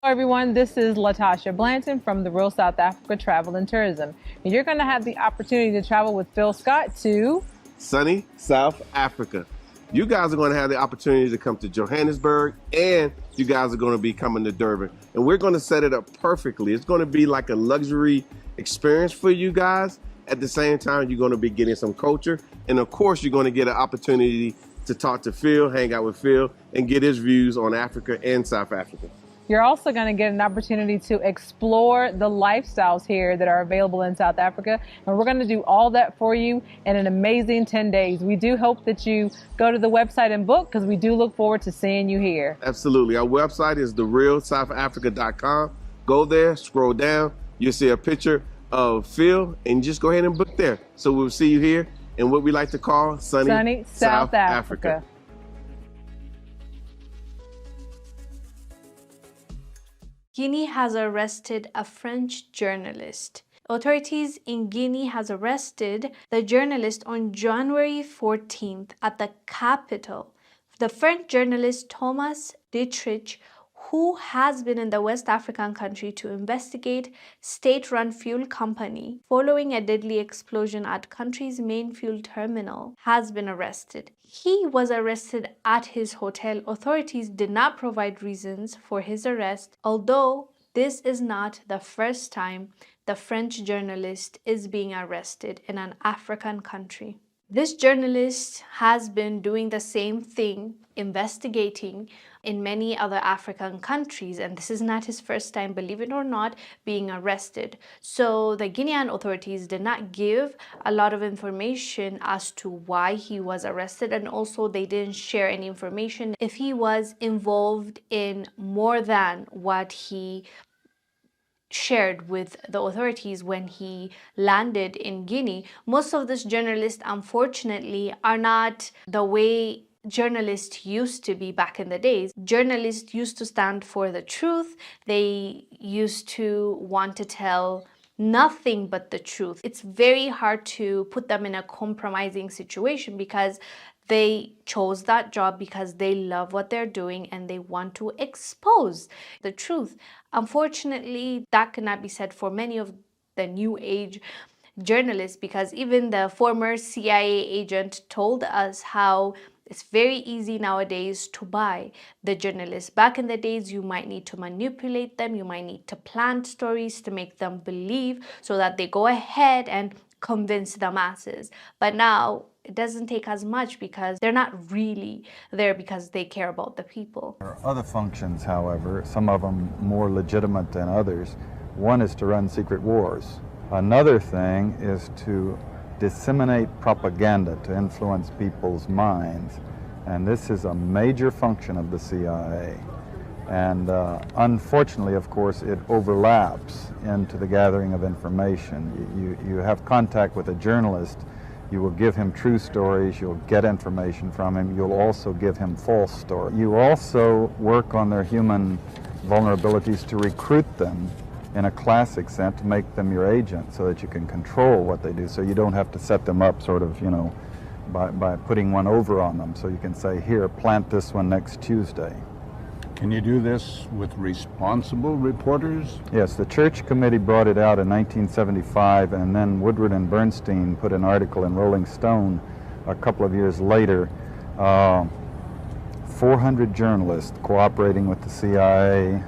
Hello everyone, this is Latasha Blanton from the Real South Africa Travel and Tourism. And you're going to have the opportunity to travel with Phil Scott to sunny South Africa. You guys are going to have the opportunity to come to Johannesburg, and you guys are going to be coming to Durban. And we're going to set it up perfectly. It's going to be like a luxury experience for you guys. At the same time, you're going to be getting some culture. And of course, you're going to get an opportunity to talk to Phil, hang out with Phil, and get his views on Africa and South Africa. You're also going to get an opportunity to explore the lifestyles here that are available in South Africa. And we're going to do all that for you in an amazing 10 days. We do hope that you go to the website and book, because we do look forward to seeing you here. Absolutely. Our website is therealsouthafrica.com. Go there, scroll down. You'll see a picture of Phil, and just go ahead and book there. So we'll see you here in what we like to call sunny South Africa. Guinea has arrested a French journalist. Authorities in Guinea has arrested the journalist on January 14th at the capital. The French journalist Thomas Dietrich, who has been in the West African country to investigate state-run fuel company following a deadly explosion at country's main fuel terminal, has been arrested. He was arrested at his hotel. Authorities did not provide reasons for his arrest, although this is not the first time the French journalist is being arrested in an African country. This journalist has been doing the same thing, investigating in many other African countries, and this is not his first time, believe it or not, being arrested. So the Guinean authorities did not give a lot of information as to why he was arrested, and also they didn't share any information if he was involved in more than what he shared with the authorities when he landed in Guinea. Most of these journalists, unfortunately, are not the way journalists used to be back in the days. Journalists used to stand for the truth. They used to want to tell nothing but the truth. It's very hard to put them in a compromising situation, because they chose that job because they love what they're doing and they want to expose the truth. Unfortunately, that cannot be said for many of the new age journalists, because even the former CIA agent told us how it's very easy nowadays to buy the journalists. Back in the days, you might need to manipulate them, you might need to plant stories to make them believe so that they go ahead and convince the masses. But now it doesn't take as much, because they're not really there because they care about the people. There are other functions, however, some of them more legitimate than others. One is to run secret wars. Another thing is to disseminate propaganda to influence people's minds. And this is a major function of the CIA. And unfortunately, of course, it overlaps into the gathering of information. You have contact with a journalist, you will give him true stories, you'll get information from him, you'll also give him false stories. You also work on their human vulnerabilities to recruit them in a classic sense, to make them your agent so that you can control what they do, so you don't have to set them up sort of, you know, by putting one over on them. So you can say, here, plant this one next Tuesday. Can you do this with responsible reporters? Yes, the Church Committee brought it out in 1975, and then Woodward and Bernstein put an article in Rolling Stone a couple of years later. 400 journalists cooperating with the CIA,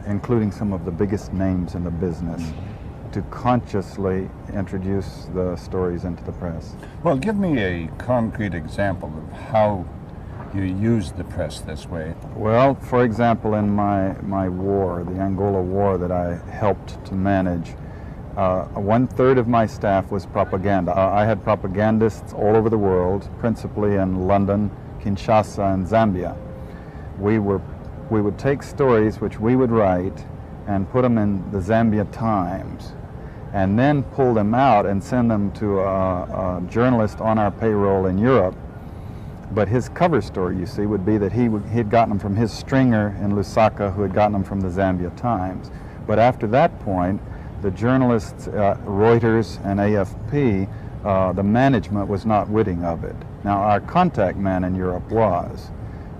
including some of the biggest names in the business, to consciously introduce the stories into the press. Well, give me a concrete example of how you use the press this way. Well, for example, in my war, the Angola War that I helped to manage, 1/3 of my staff was propaganda. I had propagandists all over the world, principally in London, Kinshasa, and Zambia. We would take stories which we would write and put them in the Zambia Times, and then pull them out and send them to a journalist on our payroll in Europe. But his cover story, you see, would be that he had gotten them from his stringer in Lusaka, who had gotten them from the Zambia Times. But after that point, the journalists, Reuters and AFP, the management was not witting of it. Now, our contact man in Europe was.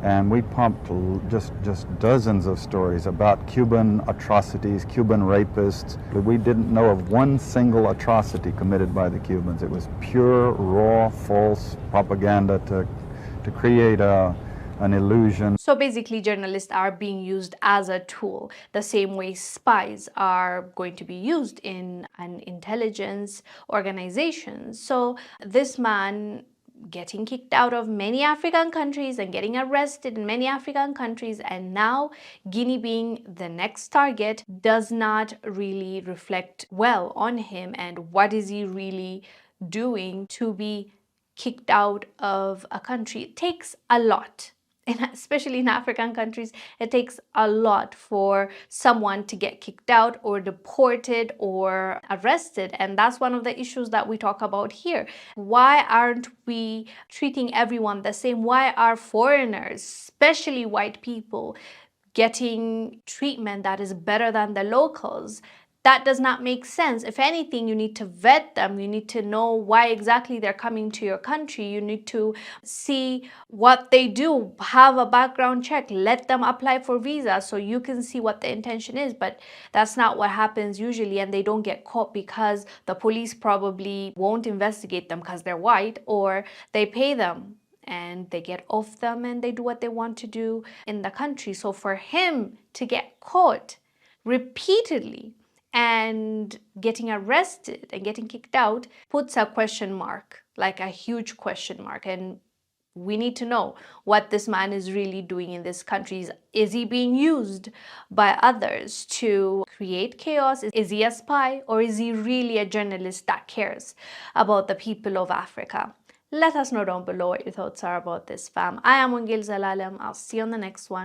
and we pumped just dozens of stories about Cuban atrocities, Cuban rapists. We didn't know of one single atrocity committed by the Cubans. It was pure, raw, false propaganda to create an illusion. So basically, journalists are being used as a tool, the same way spies are going to be used in an intelligence organization. So this man getting kicked out of many African countries and getting arrested in many African countries, and now Guinea being the next target, does not really reflect well on him. And what is he really doing to be kicked out of a country? It takes a lot. And especially in African countries, it takes a lot for someone to get kicked out or deported or arrested. And that's one of the issues that we talk about here. Why aren't we treating everyone the same? Why are foreigners, especially white people, getting treatment that is better than the locals? That does not make sense. If anything, you need to vet them. You need to know why exactly they're coming to your country. You need to see what they do, have a background check, let them apply for visa so you can see what the intention is. But that's not what happens usually, and they don't get caught because the police probably won't investigate them because they're white, or they pay them and they get off them and they do what they want to do in the country. So for him to get caught repeatedly and getting arrested and getting kicked out puts a question mark, like a huge question mark. And we need to know what this man is really doing in this country. Is he being used by others to create chaos? Is he a spy, or is he really a journalist that cares about the people of Africa? Let us know down below what your thoughts are about this, fam. I am Wongel Zelalem. I'll see you on the next one.